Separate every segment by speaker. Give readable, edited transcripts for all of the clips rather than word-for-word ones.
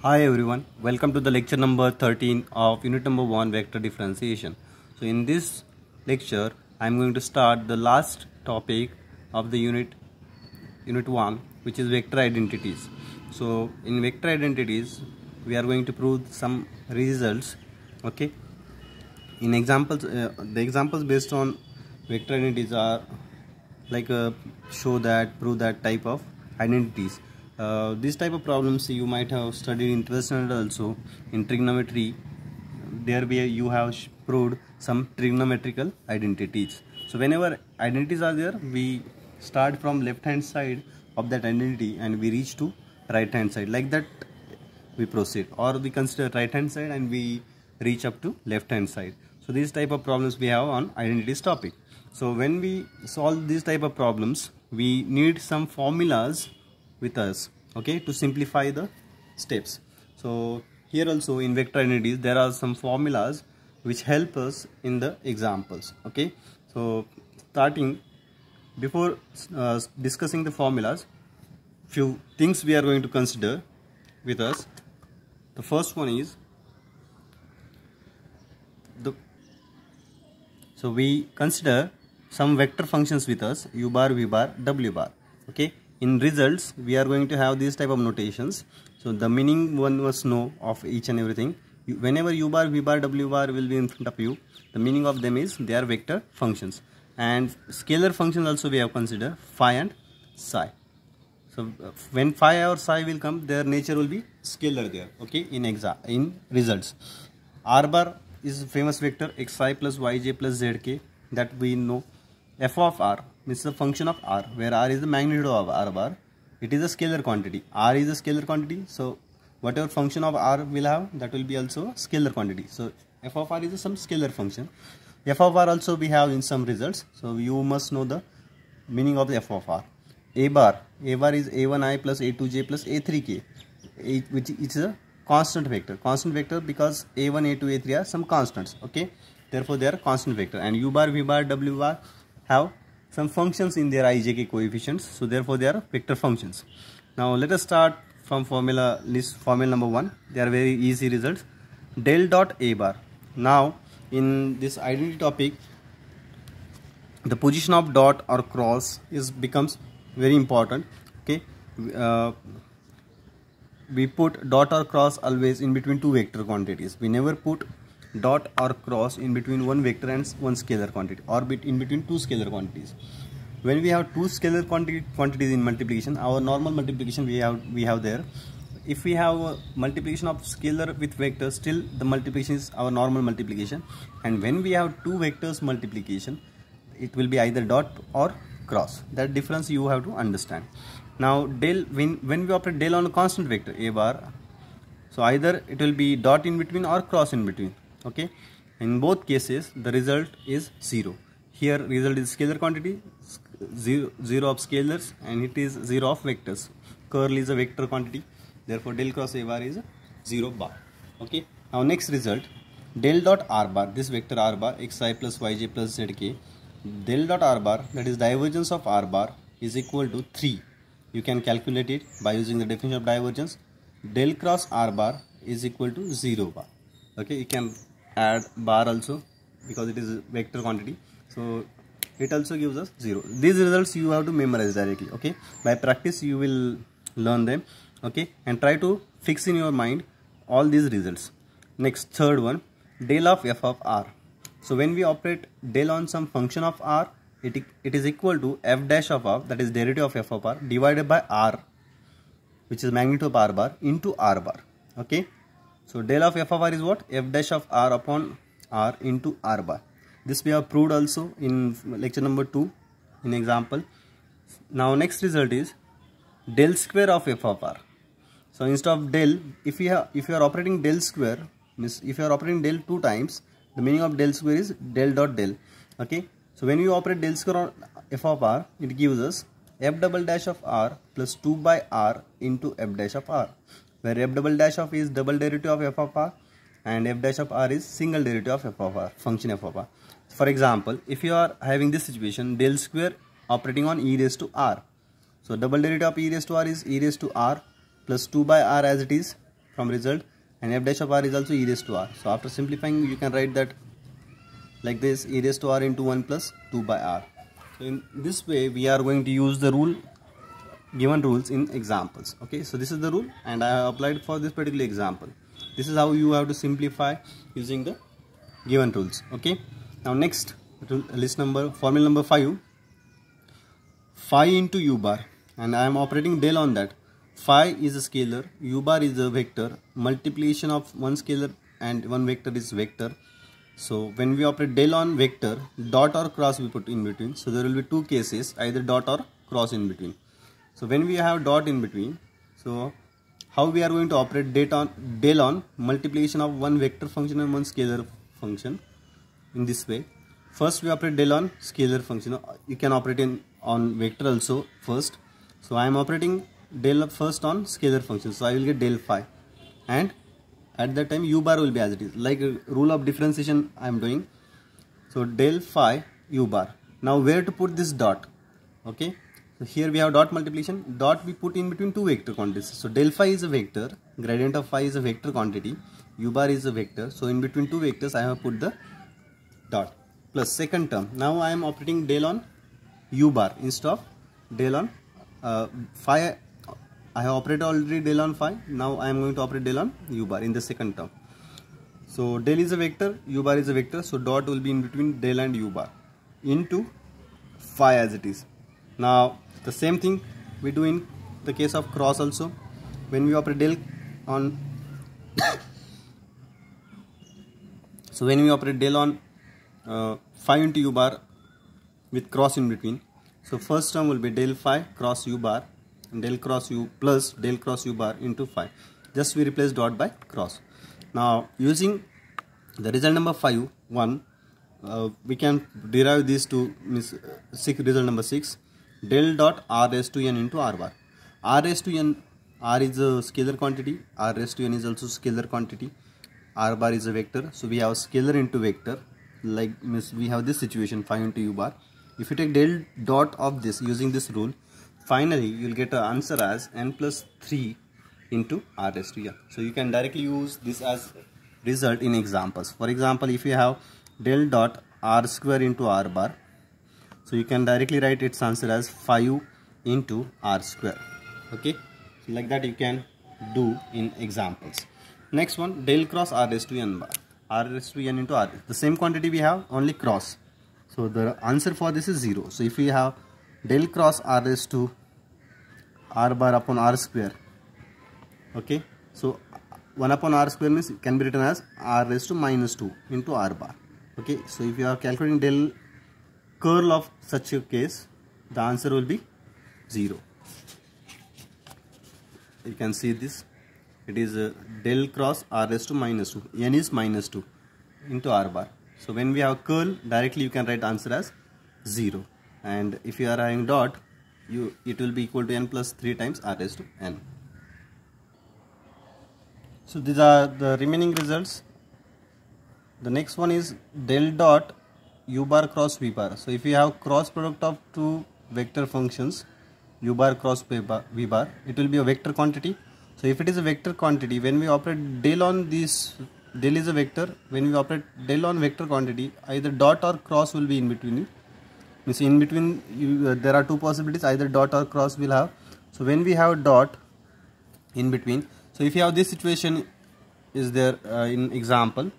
Speaker 1: Hi everyone, welcome to the lecture number 13 of unit number 1 vector differentiation. So in this lecture I am going to start the last topic of the unit 1, which is vector identities. So in vector identities we are going to prove some results. Okay, in examples the examples based on vector identities are like show that, prove that type of identities. These type of problems you might have studied in 12th standard also in trigonometry. There you have proved some trigonometrical identities. So whenever identities are there, we start from left hand side of that identity and we reach to right hand side. Like that we proceed, or we consider right hand side and we reach up to left hand side. So these type of problems we have on identities topic. So when we solve these type of problems, we need some formulas with us, okay, to simplify the steps. So here also in vector identities there are some formulas which help us in the examples. Okay, so starting before discussing the formulas, few things we are going to consider with us. The first one is so we consider some vector functions with us, u bar, v bar, w bar. Okay, in results we are going to have these type of notations. So the meaning one must know of each and everything. Whenever u bar, v bar, w bar will be in front of you, the meaning of them is they are vector functions. And scalar functions also we have considered, phi and psi. So when phi or psi will come, their nature will be scalar there. Okay, in results. R bar is famous vector xi plus yj plus zk, that we know. F of r means the function of r, where r is the magnitude of r bar. It is a scalar quantity. R is a scalar quantity, so whatever function of r will have, that will be also a scalar quantity. So f of r is some scalar function. F of r also we have in some results, so you must know the meaning of the f of r. A bar is a1i plus a2j plus a3k, which is a constant vector because a1, a2, a3 are some constants. Okay, therefore they are constant vector. And u bar, v bar, w bar have some functions in their ijk coefficients, so therefore they are vector functions. Now let us start from formula number 1. They are very easy results. Del dot a bar. Now in this identity topic, the position of dot or cross becomes very important. Okay, we put dot or cross always in between two vector quantities. We never put dot or cross in between one vector and one scalar quantity, or in between two scalar quantities. When we have two scalar quantities in multiplication, our normal multiplication we have there. If we have a multiplication of scalar with vector, still the multiplication is our normal multiplication. And when we have two vectors multiplication, it will be either dot or cross. That difference you have to understand. Now del, when we operate del on a constant vector a bar, so either it will be dot in between or cross in between. Okay, in both cases the result is 0. Here result is scalar quantity, 0 of scalars, and it is 0 of vectors. Curl is a vector quantity, therefore del cross a bar is 0 bar. Okay, now next result, del dot r bar, this vector r bar xi plus yj plus zk, del dot r bar, that is divergence of r bar, is equal to 3. You can calculate it by using the definition of divergence. Del cross r bar is equal to 0 bar. Okay, you can add bar also because it is a vector quantity, so it also gives us 0. These results you have to memorize directly. Okay, by practice you will learn them. Okay, and try to fix in your mind all these results. Next, third one, del of f of r. So when we operate del on some function of r, it is equal to f dash of r, that is derivative of f of r, divided by r, which is magnitude of r bar, into r bar. Okay, so del of f of r is what? F dash of r upon r into r bar. This we have proved also in lecture number 2 in example. Now next result is del square of f of r. So instead of del, if you are operating del square, means if you are operating del 2 times, the meaning of del square is del dot del. Okay, so when you operate del square on f of r, it gives us f double dash of r plus 2 by r into f dash of r, where f double dash of is double derivative of f of r and f dash of r is single derivative of f of r, function f of r. For example, if you are having this situation, del square operating on e raised to r, so double derivative of e raised to r is e raised to r plus 2 by r as it is, from result, and f dash of r is also e raised to r. So after simplifying, you can write that like this: e raised to r into 1 plus 2 by r. So in this way, we are going to use the given rules in examples. Okay, so this is the rule, and I have applied for this particular example. This is how you have to simplify using the given rules. Okay, now next formula number 5, phi into u bar, and I am operating del on that. Phi is a scalar, u bar is a vector, multiplication of one scalar and one vector is vector. So when we operate del on vector, dot or cross we put in between. So there will be two cases, either dot or cross in between. So when we have dot in between, so how we are going to operate del on multiplication of one vector function and one scalar function in this way. First we operate del on scalar function. You can operate on vector also first. So I am operating del first on scalar function. So I will get del phi, and at that time u bar will be as it is, like a rule of differentiation I am doing. So del phi u bar. Now where to put this dot? Okay, so here we have dot multiplication. Dot we put in between two vector quantities. So del phi is a vector, gradient of phi is a vector quantity, u bar is a vector. So in between two vectors I have put the dot plus second term. Now I am operating del on u bar instead of del on phi. I have operated already del on phi. Now I am going to operate del on u bar in the second term. So del is a vector, u bar is a vector. So dot will be in between del and u bar into phi as it is. Now the same thing we do in the case of cross also. When we operate del on so when we operate del on phi into u bar with cross in between. So first term will be del phi cross u bar, and del cross u plus del cross u bar into phi. Just we replace dot by cross. Now using the result number 5, 1, we can derive these to result number 6. Del dot r raised to n into r bar. R raised to n, r is a scalar quantity, r raised to n is also scalar quantity, r bar is a vector. So we have scalar into vector, like we have this situation phi into u bar. If you take del dot of this using this rule, finally you will get an answer as n plus 3 into r raised to n. So you can directly use this as result in examples. For example, if you have del dot r square into r bar, so you can directly write its answer as 5 into r square. Okay, so like that you can do in examples. Next one, del cross r raised to n bar, r raised to n into r. The same quantity we have, only cross. So the answer for this is 0. So if we have del cross r raised to r bar upon r square, okay, so 1 upon r square means it can be written as r raised to minus 2 into r bar. Okay, so if you are calculating del curl of such a case, the answer will be 0. You can see this, it is del cross r raised to minus 2, n is minus 2 into r bar. So when we have curl, directly you can write answer as 0, and if you are having dot, it will be equal to n plus 3 times r raised to n. So these are the remaining results. The next one is del dot u bar cross v bar. So if you have cross product of two vector functions, u bar cross v bar, it will be a vector quantity. So if it is a vector quantity, when we operate del on this, del is a vector, when we operate del on vector quantity, either dot or cross will be in between it. Means in between there are two possibilities, either dot or cross will have. So when we have dot in between, so if you have this situation is there in example,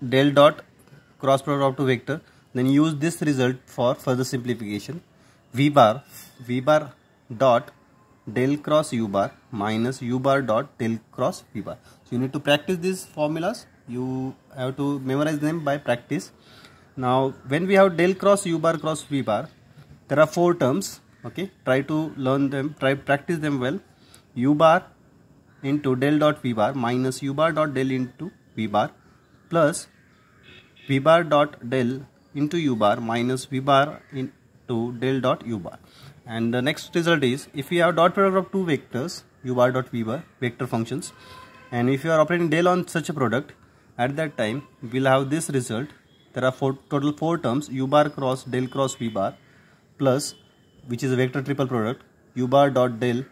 Speaker 1: del dot cross product of two vector, then use this result for further simplification. V bar dot del cross u bar minus u bar dot del cross v bar. So you need to practice these formulas. You have to memorize them by practice. Now when we have del cross u bar cross v bar, there are 4 terms. Okay, try to learn them, practice them well. U bar into del dot v bar minus u bar dot del into v bar plus v bar dot del into u bar minus v bar into del dot u bar. And the next result is, if we have dot product of two vectors, u bar dot v bar, vector functions, and if you are operating del on such a product, at that time we will have this result. There are total 4 terms, u bar cross del cross v bar plus, which is a vector triple product, u bar dot del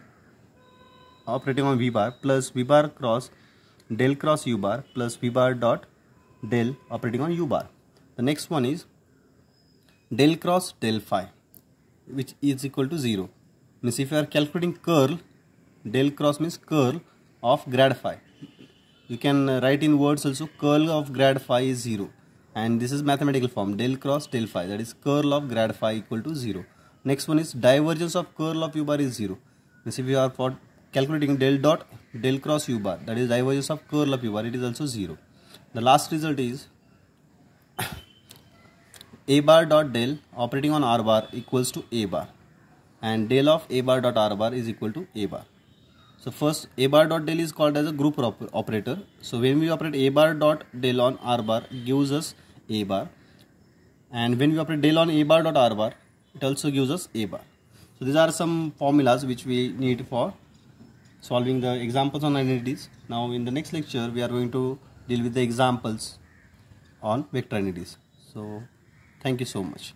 Speaker 1: operating on v bar plus v bar cross del cross u bar plus v bar dot del operating on u bar. The next one is del cross del phi, which is equal to 0. Means if you are calculating curl, del cross means curl of grad phi. You can write in words also, curl of grad phi is 0, and this is mathematical form, del cross del phi, that is curl of grad phi equal to 0. Next one is divergence of curl of u bar is 0. Means if you are for calculating del dot del cross u bar, that is divergence of curl of u bar, it is also 0. The last result is a bar dot del operating on r bar equals to a bar, and del of a bar dot r bar is equal to a bar. So first, a bar dot del is called as a group operator. So when we operate a bar dot del on r bar, gives us a bar, and when we operate del on a bar dot r bar, it also gives us a bar. So these are some formulas which we need for solving the examples on identities. Now in the next lecture, we are going to deal with the examples on vector identities. So thank you so much.